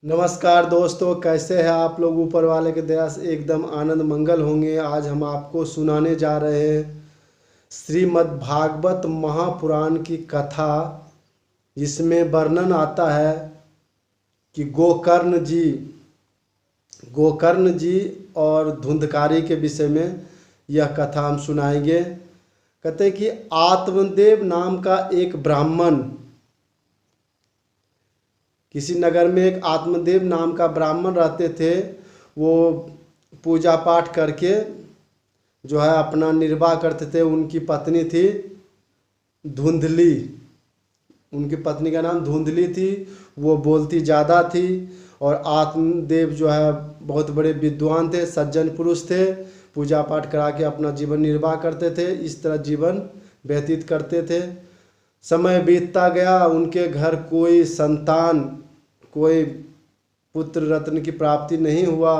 नमस्कार दोस्तों, कैसे हैं आप लोग। ऊपर वाले के दया से एकदम आनंद मंगल होंगे। आज हम आपको सुनाने जा रहे हैं श्रीमद् भागवत महापुराण की कथा। इसमें वर्णन आता है कि गोकर्ण जी और धुंधकारी के विषय में यह कथा हम सुनाएंगे। कहते हैं कि आत्मदेव नाम का एक ब्राह्मण, किसी नगर में एक आत्मदेव नाम का ब्राह्मण रहते थे। वो पूजा पाठ करके जो है अपना निर्वाह करते थे। उनकी पत्नी थी धुंधली। उनकी पत्नी का नाम धुंधली थी। वो बोलती ज़्यादा थी और आत्मदेव जो है बहुत बड़े विद्वान थे, सज्जन पुरुष थे। पूजा पाठ करा के अपना जीवन निर्वाह करते थे। इस तरह जीवन व्यतीत करते थे। समय बीतता गया, उनके घर कोई पुत्र रत्न की प्राप्ति नहीं हुआ।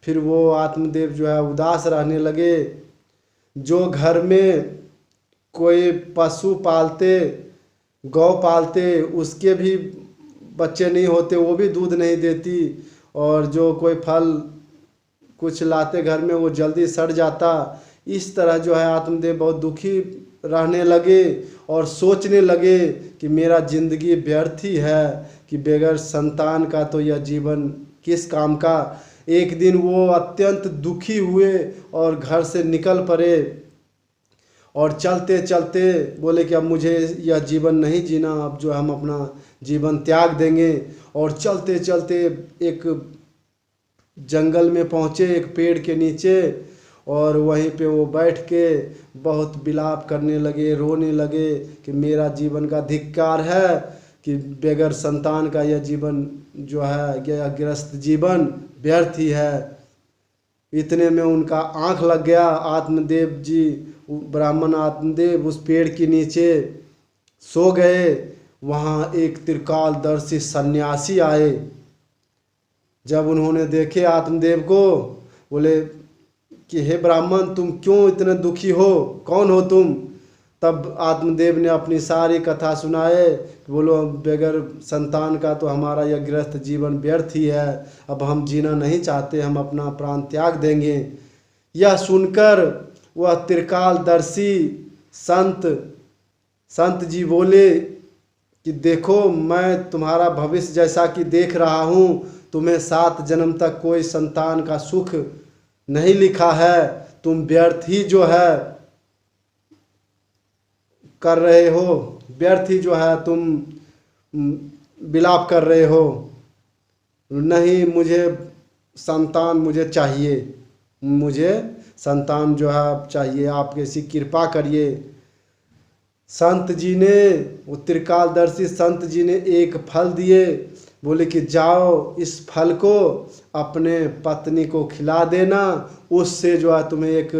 फिर वो आत्मदेव जो है उदास रहने लगे। जो घर में कोई पशु पालते, गौ पालते, उसके भी बच्चे नहीं होते, वो भी दूध नहीं देती। और जो कोई फल कुछ लाते घर में, वो जल्दी सड़ जाता। इस तरह जो है आत्मदेव बहुत दुखी रहने लगे और सोचने लगे कि मेरा जिंदगी व्यर्थ ही है, कि बगैर संतान का तो यह जीवन किस काम का। एक दिन वो अत्यंत दुखी हुए और घर से निकल पड़े और चलते चलते बोले कि अब मुझे यह जीवन नहीं जीना, अब जो हम अपना जीवन त्याग देंगे। और चलते चलते एक जंगल में पहुँचे, एक पेड़ के नीचे। और वहीं पे वो बैठ के बहुत विलाप करने लगे, रोने लगे कि मेरा जीवन का धिक्कार है, कि बगैर संतान का यह जीवन जो है, यह गृहस्थ जीवन व्यर्थ ही है। इतने में उनका आंख लग गया। आत्मदेव जी, ब्राह्मण आत्मदेव उस पेड़ के नीचे सो गए। वहाँ एक त्रिकालदर्शी सन्यासी आए। जब उन्होंने देखे आत्मदेव को, बोले कि हे ब्राह्मण, तुम क्यों इतने दुखी हो, कौन हो तुम। तब आत्मदेव ने अपनी सारी कथा सुनाए। बोलो बगैर संतान का तो हमारा यह गृहस्थ जीवन व्यर्थ ही है, अब हम जीना नहीं चाहते, हम अपना प्राण त्याग देंगे। यह सुनकर वह त्रिकालदर्शी संत जी बोले कि देखो, मैं तुम्हारा भविष्य जैसा कि देख रहा हूँ, तुम्हें 7 जन्म तक कोई संतान का सुख नहीं लिखा है। तुम व्यर्थ ही जो है कर रहे हो, व्यर्थ ही जो है तुम विलाप कर रहे हो। नहीं, मुझे चाहिए, मुझे संतान जो है चाहिए, आप कैसी कृपा करिए। संत जी ने, वो त्रिकालदर्शी संत जी ने एक फल दिए। बोले कि जाओ, इस फल को अपने पत्नी को खिला देना, उससे जो है तुम्हें एक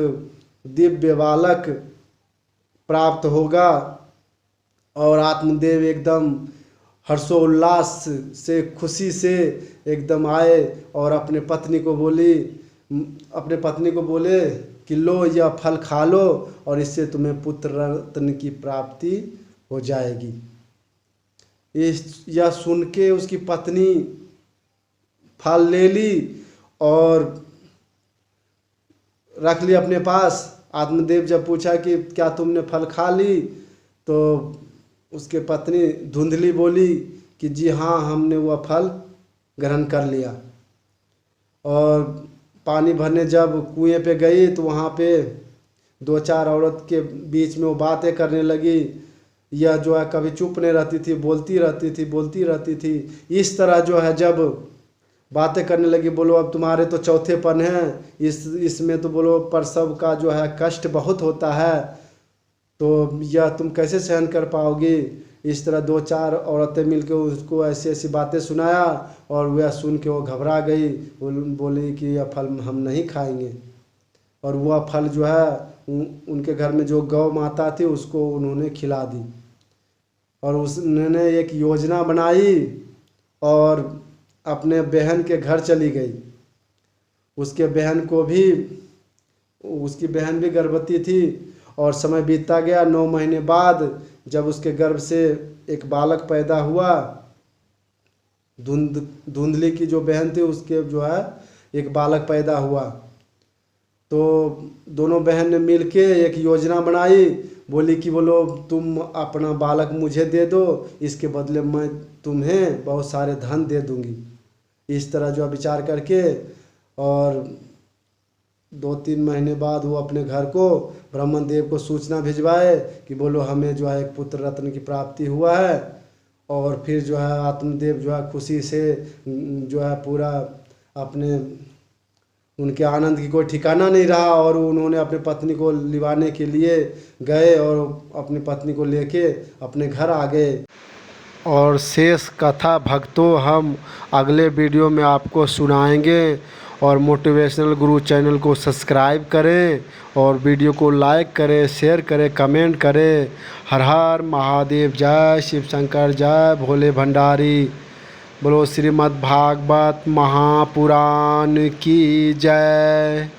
दिव्य बालक प्राप्त होगा। और आत्मदेव एकदम हर्षोल्लास से, खुशी से एकदम आए और अपने पत्नी को बोले कि लो, यह फल खा लो और इससे तुम्हें पुत्र रत्न की प्राप्ति हो जाएगी। यह सुन के उसकी पत्नी फल ले ली और रख ली अपने पास। आत्मदेव जब पूछा कि क्या तुमने फल खा ली, तो उसके पत्नी धुंधली बोली कि जी हाँ, हमने वह फल ग्रहण कर लिया। और पानी भरने जब कुएं पे गई, तो वहाँ पे 2-4 औरत के बीच में वो बातें करने लगी। यह जो है कभी चुप नहीं रहती थी, बोलती रहती थी। इस तरह जो है जब बातें करने लगी, बोलो अब तुम्हारे तो चौथेपन है, इसमें तो बोलो प्रसव का जो है कष्ट बहुत होता है, तो यह तुम कैसे सहन कर पाओगी। इस तरह 2-4 औरतें मिलकर उसको ऐसी ऐसी बातें सुनाया और वह सुन के वो घबरा गई। बोली कि यह फल हम नहीं खाएंगे। और वह फल जो है उनके घर में जो गौ माता थी उसको उन्होंने खिला दी। और उन्होंने एक योजना बनाई और अपने बहन के घर चली गई। उसकी बहन भी गर्भवती थी। और समय बीतता गया। 9 महीने बाद जब उसके गर्भ से एक बालक पैदा हुआ, धुंधली की जो बहन थी उसके जो है एक बालक पैदा हुआ। तो दोनों बहन ने मिलके एक योजना बनाई, बोली कि बोलो तुम अपना बालक मुझे दे दो, इसके बदले मैं तुम्हें बहुत सारे धन दे दूंगी। इस तरह जो है विचार करके, और 2-3 महीने बाद वो अपने घर को ब्रह्मन देव को सूचना भिजवाए कि बोलो हमें जो है एक पुत्र रत्न की प्राप्ति हुआ है। और फिर जो है आत्मदेव जो है खुशी से जो है पूरा अपने, उनके आनंद की कोई ठिकाना नहीं रहा, और उन्होंने अपनी पत्नी को लिवाने के लिए गए और अपनी पत्नी को लेके अपने घर आ गए। और शेष कथा भक्तों हम अगले वीडियो में आपको सुनाएंगे। और मोटिवेशनल गुरु चैनल को सब्सक्राइब करें और वीडियो को लाइक करें, शेयर करें, कमेंट करें। हर हर महादेव, जय शिव शंकर, जय भोले भंडारी। बोलो श्रीमद् भागवत महापुराण की जय।